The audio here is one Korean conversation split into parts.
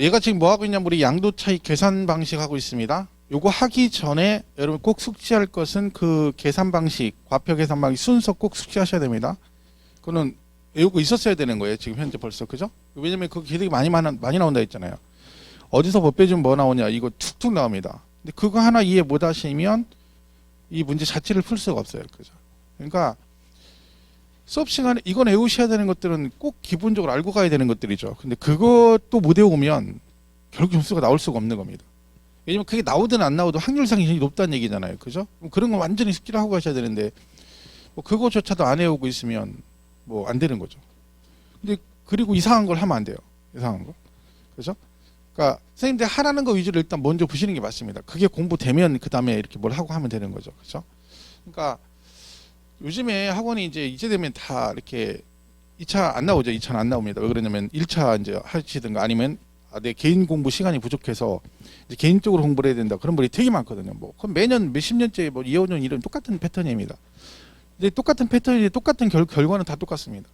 얘가 지금 뭐 하고 있냐면 우리 양도 차익 계산 방식 하고 있습니다. 요거 하기 전에 여러분 꼭 숙지할 것은 그 계산 방식, 과표 계산 방식 순서 꼭 숙지하셔야 됩니다. 그거는 외우고 있었어야 되는 거예요. 지금 현재 벌써. 그죠? 왜냐면 그 기록이 많이 나온다 했잖아요. 어디서 뭐 빼주면 뭐 나오냐. 이거 툭툭 나옵니다. 근데 그거 하나 이해 못 하시면 이 문제 자체를 풀 수가 없어요. 그죠? 그러니까 수업 시간에 이건 외우셔야 되는 것들은 꼭 기본적으로 알고 가야 되는 것들이죠. 근데 그것도 못 외우면 결국 점수가 나올 수가 없는 겁니다. 왜냐면 그게 나오든 안 나오든 확률상이 굉장히 높다는 얘기잖아요. 그죠? 그런 건 완전히 숙지를 하고 가셔야 되는데 뭐 그거조차도 안 외우고 있으면 뭐 안 되는 거죠. 근데 그리고 이상한 걸 하면 안 돼요. 이상한 거. 그죠? 그러니까 선생님들 하라는 거 위주로 일단 먼저 보시는 게 맞습니다. 그게 공부되면 그 다음에 이렇게 뭘 하고 하면 되는 거죠. 그죠? 그러니까 요즘에 학원이 이제 되면 다 이렇게 2차 안 나오죠. 2차는 안 나옵니다. 왜 그러냐면 1차 이제 하시든가 아니면 내 개인 공부 시간이 부족해서 이제 개인적으로 공부를 해야 된다. 그런 분이 되게 많거든요. 뭐 그럼 매년 몇십 년째 뭐 2, 5년 이런 똑같은 패턴입니다. 근데 똑같은 패턴이 똑같은 결과는 다 똑같습니다.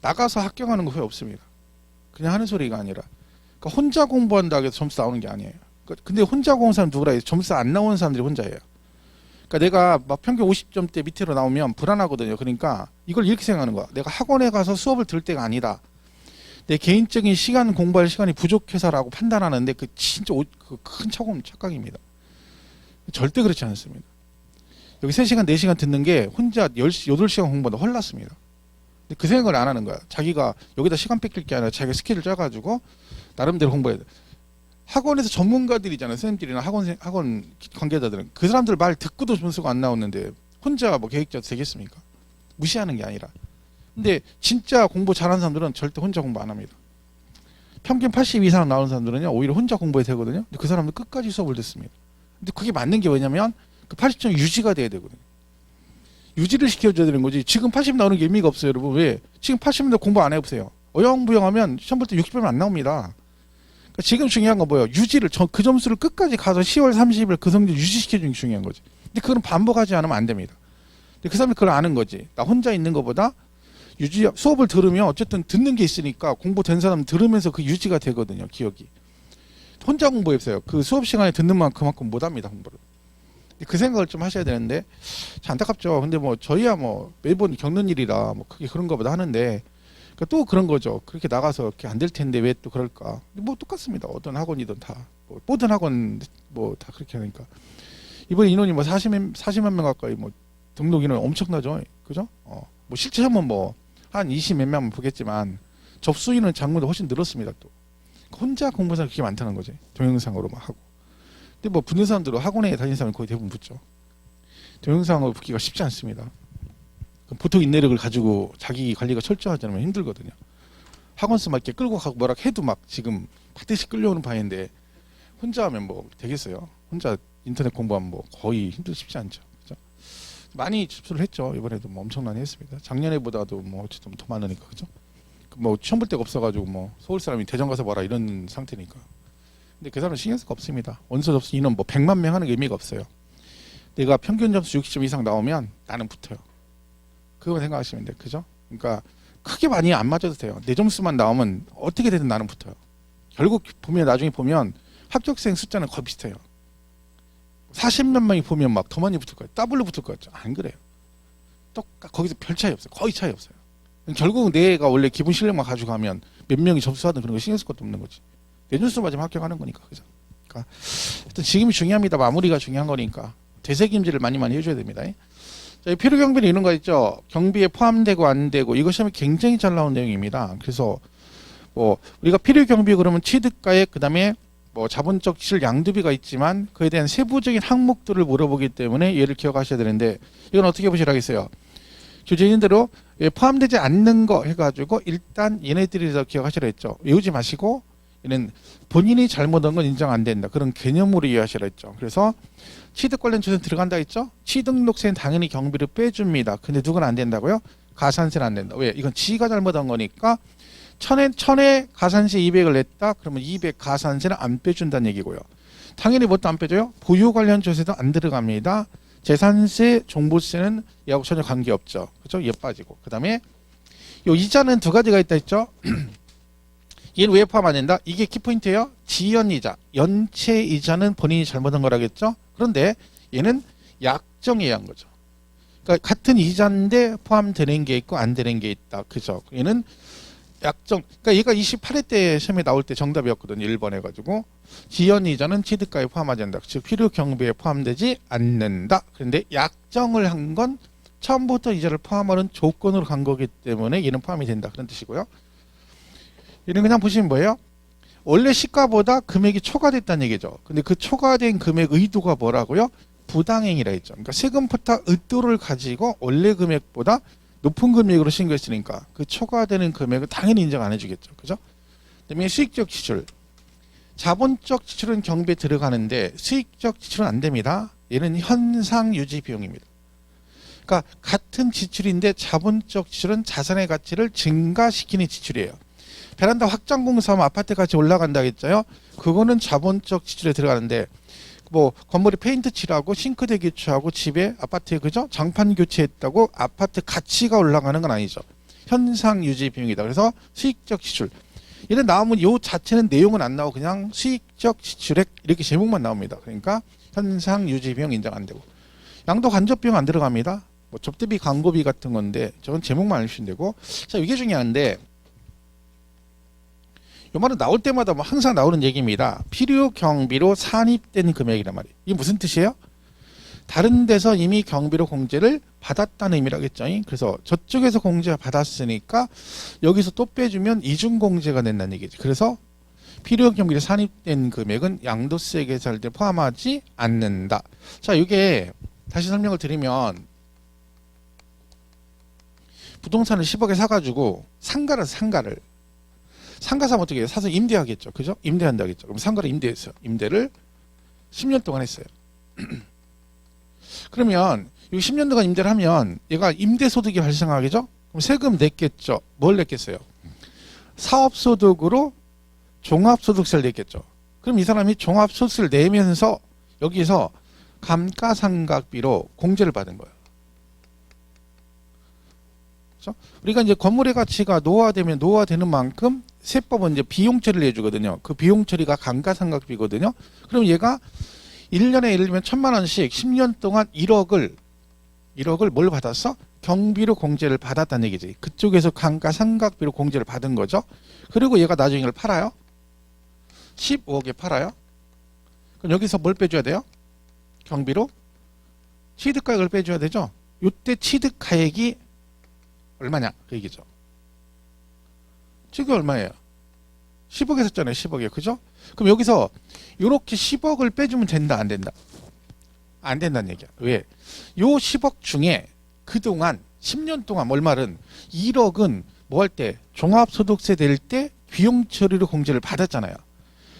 나가서 합격하는 거 후회 없습니다. 그냥 하는 소리가 아니라. 그러니까 혼자 공부한다고 해서 점수 나오는 게 아니에요. 근데 혼자 공부하는 사람 누구라 해서 점수 안 나오는 사람들이 혼자예요. 그러니까 내가 막 평균 50점대 밑으로 나오면 불안하거든요. 그러니까 이걸 이렇게 생각하는 거야. 내가 학원에 가서 수업을 들을 때가 아니다. 내 개인적인 시간 공부할 시간이 부족해서라고 판단하는데 그 진짜 큰 착각입니다. 절대 그렇지 않습니다. 여기 3시간, 4시간 듣는 게 혼자 8시간 공부보다 훨 낫습니다. 근데 그 생각을 안 하는 거야. 자기가 여기다 시간 뺏길 게 아니라 자기가 스케줄 짜가지고 나름대로 공부해야 돼. 학원에서 전문가들이잖아요. 선생님들이나 학원 관계자들은. 그 사람들 말 듣고도 점수가 안 나오는데 혼자 뭐 계획자 되겠습니까? 무시하는 게 아니라. 근데 진짜 공부 잘하는 사람들은 절대 혼자 공부 안 합니다. 평균 80 이상 나오는 사람들은요. 오히려 혼자 공부해야 되거든요. 근데 그 사람들 끝까지 수업을 듣습니다. 근데 그게 맞는 게 왜냐면 그 80점 유지가 돼야 되거든요. 유지를 시켜줘야 되는 거지. 지금 80 나오는 게 의미가 없어요. 여러분. 왜? 지금 80인데 공부 안 해보세요. 어영부영하면 시험 볼 때 60점은 안 나옵니다. 그러니까 지금 중요한 건 뭐예요? 유지를 그 점수를 끝까지 가서 10월 30일 그 성적 유지시켜주는 게 중요한 거지. 근데 그건 반복하지 않으면 안 됩니다. 근데 그 사람이 그걸 아는 거지. 나 혼자 있는 것보다 수업을 들으면 어쨌든 듣는 게 있으니까 공부된 사람 들으면서 그 유지가 되거든요. 기억이. 혼자 공부했어요. 그 수업 시간에 듣는 그만큼 못합니다. 공부를. 그 생각을 좀 하셔야 되는데 참 안타깝죠. 근데 뭐 저희야 뭐 매번 겪는 일이라 뭐 크게 그런 거보다 하는데 그러니까 또 그런 거죠. 그렇게 나가서 이렇게 안 될 텐데 왜 또 그럴까? 뭐 똑같습니다. 어떤 학원이든 다 모든 학원 뭐 다 그렇게 하니까 이번에 인원이 뭐 40만 명 가까이 뭐 등록 인원 엄청나죠. 그죠? 뭐 실제 시험은 뭐 한 20 몇 명만 보겠지만 접수 인원 장문도 훨씬 늘었습니다. 또 혼자 공부하는 사람이 그렇게 많다는 거지. 동영상으로 막 하고. 근데 뭐 붙는 사람들은 학원에 다니는 사람은 거의 대부분 붙죠. 동영상으로 붙기가 쉽지 않습니다. 보통 인내력을 가지고 자기 관리가 철저하지 않으면 힘들거든요. 학원서 막 이렇게 끌고 가고 뭐라 해도 막 지금 박대시 끌려오는 바인데 혼자 하면 뭐 되겠어요. 혼자 인터넷 공부하면 뭐 거의 쉽지 않죠. 그죠? 많이 접수를 했죠. 이번에도 뭐 엄청나게 했습니다. 작년에보다도 뭐 어쨌든 더 많으니까 그죠? 뭐 시험 볼 데가 없어가지고 뭐 서울 사람이 대전 가서 봐라 이런 상태니까. 근데 그 사람은 신경 쓸 거 없습니다. 원서 접수 인원 뭐 100만 명 하는 게 의미가 없어요. 내가 평균 점수 60점 이상 나오면 나는 붙어요. 그거 생각하시면 돼요. 그죠? 그러니까 크게 많이 안 맞아도 돼요. 내 점수만 나오면 어떻게 되든 나는 붙어요. 결국 보면 나중에 보면 합격생 숫자는 거의 비슷해요. 40몇 명이 보면 막 더 많이 붙을 거예요. 더블로 붙을 것 같죠? 안 그래요. 거기서 별 차이 없어요. 거의 차이 없어요. 결국은 내가 원래 기본 실력만 가지고 가면 몇 명이 접수하든 그런 거 신경 쓸 것도 없는 거지. 내 점수 맞으면 합격하는 거니까. 그죠? 그러니까 하여튼 지금이 중요합니다. 마무리가 중요한 거니까. 되새김질을 많이 해줘야 됩니다. 자, 필요 경비는 이런 거 있죠. 경비에 포함되고 안 되고 이거 시험에 굉장히 잘 나온 내용입니다. 그래서 뭐 우리가 필요 경비 그러면 취득가액 그다음에 뭐 자본적 질 양도비가 있지만 그에 대한 세부적인 항목들을 물어보기 때문에 얘를 기억하셔야 되는데 이건 어떻게 보시라겠어요? 교재 있는 대로 포함되지 않는 거 해가지고 일단 얘네들이 더 기억하시라 했죠. 외우지 마시고 얘는 본인이 잘못한 건 인정 안 된다. 그런 개념으로 이해하시라 했죠. 그래서 취득 관련 조세 들어간다 했죠. 취득록세는 당연히 경비를 빼줍니다. 근데 누구는 안 된다고요? 가산세는 안 된다. 왜? 이건 지가 잘못한 거니까 천에 가산세 200을 냈다. 그러면 200 가산세는 안 빼준다는 얘기고요. 당연히 뭣도 안 빼줘요? 보유 관련 조세도 안 들어갑니다. 재산세, 종부세는 얘하고 전혀 관계없죠. 그렇죠? 얘 빠지고. 그 다음에 요 이자는 두 가지가 있다 했죠. 얘는 왜 포함 안 된다? 이게 키포인트예요. 지연이자, 연체이자는 본인이 잘못한 거라겠죠? 그런데 얘는 약정에 의한 거죠. 그러니까 같은 이자인데 포함되는 게 있고 안 되는 게 있다. 그죠? 얘는 약정. 그러니까 얘가 28회 때 시험에 나올 때 정답이었거든요. 1번 해가지고. 지연이자는 취득가에 포함하지 않는다. 즉 필요 경비에 포함되지 않는다. 그런데 약정을 한 건 처음부터 이자를 포함하는 조건으로 간 거기 때문에 얘는 포함이 된다. 그런 뜻이고요. 얘는 그냥 보시면 뭐예요? 원래 시가보다 금액이 초과됐다는 얘기죠. 근데 그 초과된 금액 의도가 뭐라고요? 부당행위라 했죠. 그러니까 세금부터 의도를 가지고 원래 금액보다 높은 금액으로 신고했으니까 그 초과되는 금액은 당연히 인정 안 해주겠죠. 그죠? 그다음에 수익적 지출. 자본적 지출은 경비에 들어가는데 수익적 지출은 안 됩니다. 얘는 현상 유지 비용입니다. 그러니까 같은 지출인데 자본적 지출은 자산의 가치를 증가시키는 지출이에요. 베란다 확장 공사하면 아파트 값이 올라간다 했잖아요. 그거는 자본적 지출에 들어가는데 뭐 건물에 페인트 칠하고 싱크대 교체하고 집에 아파트에 그죠? 장판 교체했다고 아파트 가치가 올라가는 건 아니죠. 현상 유지 비용이다. 그래서 수익적 지출. 이런 나오면 요 자체는 내용은 안 나오고 그냥 수익적 지출액 이렇게 제목만 나옵니다. 그러니까 현상 유지 비용 인정 안 되고. 양도 간접 비용 안 들어갑니다. 뭐 접대비 광고비 같은 건데 저건 제목만 알려주시면 되고. 자, 이게 중요한데 이 말은 나올 때마다 뭐 항상 나오는 얘기입니다. 필요 경비로 산입된 금액이란 말이에요. 이게 무슨 뜻이에요? 다른 데서 이미 경비로 공제를 받았다는 의미라겠죠. 그래서 저쪽에서 공제 받았으니까 여기서 또 빼주면 이중 공제가 된다는 얘기죠. 그래서 필요 경비로 산입된 금액은 양도세 계산에 포함하지 않는다. 자, 이게 다시 설명을 드리면 부동산을 10억에 사가지고 상가를 상가 사면 어떻게 해요? 사서 임대하겠죠. 그죠? 임대한다겠죠. 그럼 상가를 임대했어요. 임대를 10년 동안 했어요. 그러면 이 10년 동안 임대를 하면 얘가 임대소득이 발생하겠죠? 그럼 세금 냈겠죠. 뭘 냈겠어요? 사업소득으로 종합소득세를 냈겠죠. 그럼 이 사람이 종합소득세를 내면서 여기서 감가상각비로 공제를 받은 거예요. 그렇죠? 우리가 이제 건물의 가치가 노화되면 노화되는 만큼 세법은 이제 비용 처리를 해주거든요. 그 비용 처리가 감가상각비거든요. 그럼 얘가 1년에 예를 들면 1,000만 원씩 10년 동안 1억을 뭘 받았어? 경비로 공제를 받았다는 얘기지. 그쪽에서 감가상각비로 공제를 받은 거죠. 그리고 얘가 나중에 이걸 팔아요. 15억에 팔아요. 그럼 여기서 뭘 빼줘야 돼요? 경비로 취득가액을 빼줘야 되죠. 이때 취득가액이 얼마냐? 그 얘기죠. 지금 얼마예요? 10억에 샀잖아요. 10억에. 그죠? 그럼 여기서 이렇게 10억을 빼주면 된다? 안 된다? 안 된다는 얘기야. 왜? 요 10억 중에 그동안 10년 동안 뭘 말은 1억은 뭐 할 때 종합소득세 낼 때 비용 처리로 공제를 받았잖아요.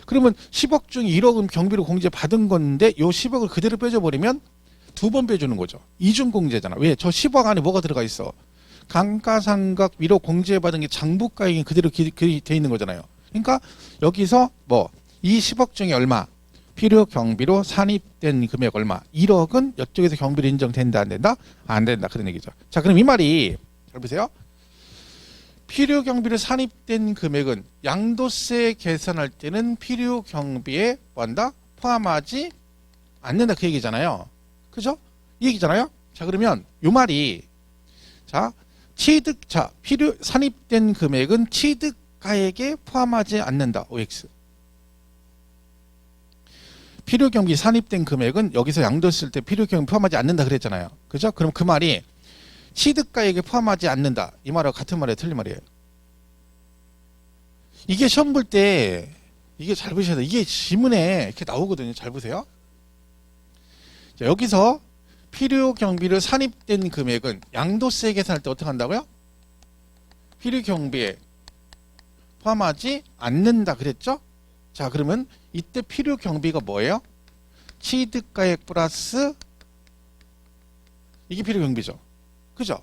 그러면 10억 중에 1억은 경비로 공제 받은 건데 요 10억을 그대로 빼줘버리면 두 번 빼주는 거죠. 이중 공제잖아. 왜? 저 10억 안에 뭐가 들어가 있어? 감가상각비로 공제받은 게 장부가액이 그대로 돼 있는 거잖아요. 그러니까 여기서 뭐 이 10억 중에 얼마? 필요 경비로 산입된 금액 얼마? 1억은 이쪽에서 경비로 인정된다 안 된다? 안 된다. 그런 얘기죠. 자, 그럼 이 말이 잘 보세요. 필요 경비로 산입된 금액은 양도세 계산할 때는 필요 경비에 뭐한다? 포함하지 않는다. 그 얘기잖아요. 그죠? 이 얘기잖아요. 자, 그러면 이 말이 자, 필요 산입된 금액은 취득가액에 포함하지 않는다. OX. 필요경비 산입된 금액은 여기서 양도 쓸 때 필요경비 포함하지 않는다 그랬잖아요. 그죠? 그럼 그 말이 취득가액에 포함하지 않는다. 이 말하고 같은 말이에요? 틀린 말이에요? 이게 시험 볼 때 이게 잘 보셔야 돼요. 이게 지문에 이렇게 나오거든요. 잘 보세요. 자, 여기서 필요경비로 산입된 금액은 양도세 계산할 때 어떻게 한다고요? 필요경비에 포함하지 않는다 그랬죠? 자, 그러면 이때 필요경비가 뭐예요? 취득가액 플러스 이게 필요경비죠. 그죠?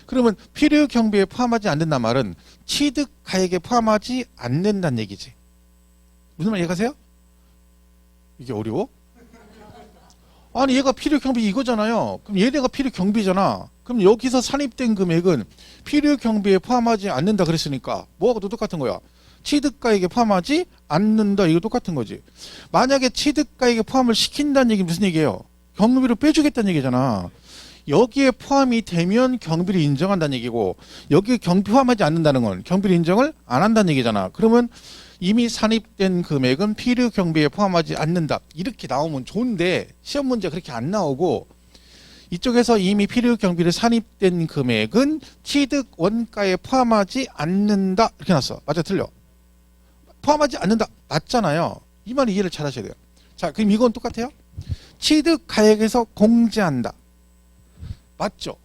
그러면 필요경비에 포함하지 않는다는 말은 취득가액에 포함하지 않는다는 얘기지. 무슨 말 이해가세요? 이게 어려워? 아니 얘가 필요경비 이거잖아요. 그럼 얘네가 필요경비잖아. 그럼 여기서 산입된 금액은 필요경비에 포함하지 않는다 그랬으니까 뭐하고 똑같은 거야? 취득가액에 포함하지 않는다. 이거 똑같은 거지. 만약에 취득가액에 포함을 시킨다는 얘기 무슨 얘기예요? 경비를 빼주겠다는 얘기잖아. 여기에 포함이 되면 경비를 인정한다는 얘기고 여기에 경비 포함하지 않는다는 건 경비를 인정을 안 한다는 얘기잖아. 그러면 이미 산입된 금액은 필요 경비에 포함하지 않는다. 이렇게 나오면 좋은데 시험 문제 그렇게 안 나오고 이쪽에서 이미 필요 경비를 산입된 금액은 취득 원가에 포함하지 않는다. 이렇게 났어. 맞아, 틀려? 포함하지 않는다. 맞잖아요. 이 말 이해를 잘 하셔야 돼요. 자, 그럼 이건 똑같아요? 취득 가액에서 공제한다. 맞죠?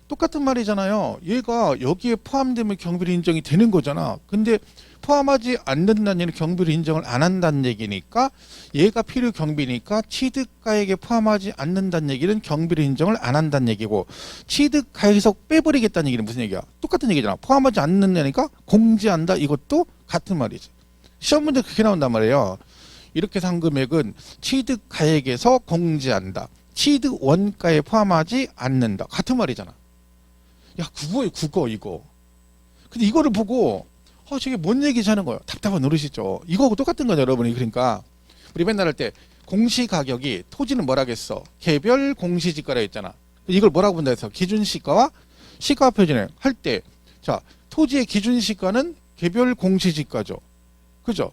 똑같은 말이잖아요. 얘가 여기에 포함되면 경비를 인정이 되는 거잖아. 근데 포함하지 않는다는 얘기는 경비를 인정을 안 한다는 얘기니까 얘가 필요 경비니까 취득가액에 포함하지 않는다는 얘기는 경비를 인정을 안 한다는 얘기고 취득가액에서 빼버리겠다는 얘기는 무슨 얘기야? 똑같은 얘기잖아. 포함하지 않는다니까 공제한다. 이것도 같은 말이지. 시험 문제 그렇게 나온단 말이에요. 이렇게 산 금액은 취득가액에서 공제한다. 취득 원가에 포함하지 않는다. 같은 말이잖아. 야, 국어예요, 국어, 이거. 근데 이거를 보고, 저게 뭔 얘기지 하는 거예요? 답답한 노릇이죠. 이거하고 똑같은 거죠, 여러분이. 그러니까, 우리 맨날 할 때, 공시가격이, 토지는 뭐라겠어? 개별 공시지가라 했잖아. 이걸 뭐라고 본다 해서, 기준시가와 시가 표준액 할 때, 자, 토지의 기준시가는 개별 공시지가죠. 그죠?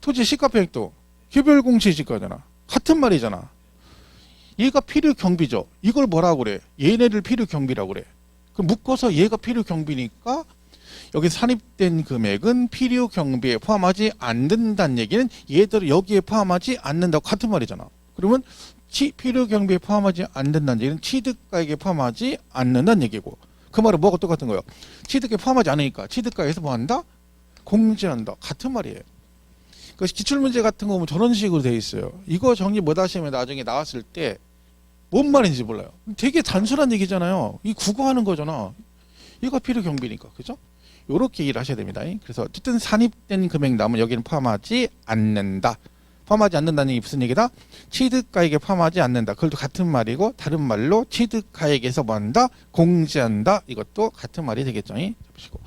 토지 시가 표준액도 개별 공시지가잖아. 같은 말이잖아. 얘가 필요 경비죠. 이걸 뭐라고 그래? 얘네를 필요 경비라고 그래. 그럼 묶어서 얘가 필요 경비니까 여기 산입된 금액은 필요 경비에 포함하지 않는다는 얘기는 얘들을 여기에 포함하지 않는다고 같은 말이잖아. 그러면 필요 경비에 포함하지 않는다는 얘기는 취득가액에 포함하지 않는다는 얘기고 그 말은 뭐가 똑같은 거예요? 취득에 포함하지 않으니까 취득가액에서 뭐 한다? 공제한다. 같은 말이에요. 그 기출문제 같은 거 보면 저런 식으로 돼 있어요. 이거 정리 못 하시면 나중에 나왔을 때 뭔 말인지 몰라요. 되게 단순한 얘기잖아요. 이 국어하는 거잖아. 이거 필요 경비니까. 그죠? 요렇게 일을 하셔야 됩니다. 그래서 어쨌든 산입된 금액 나오면 여기는 포함하지 않는다. 포함하지 않는다는 얘기 무슨 얘기다? 취득가액에 포함하지 않는다. 그것도 같은 말이고 다른 말로 취득가액에서 뭐 한다? 공제한다. 이것도 같은 말이 되겠죠. 보시고.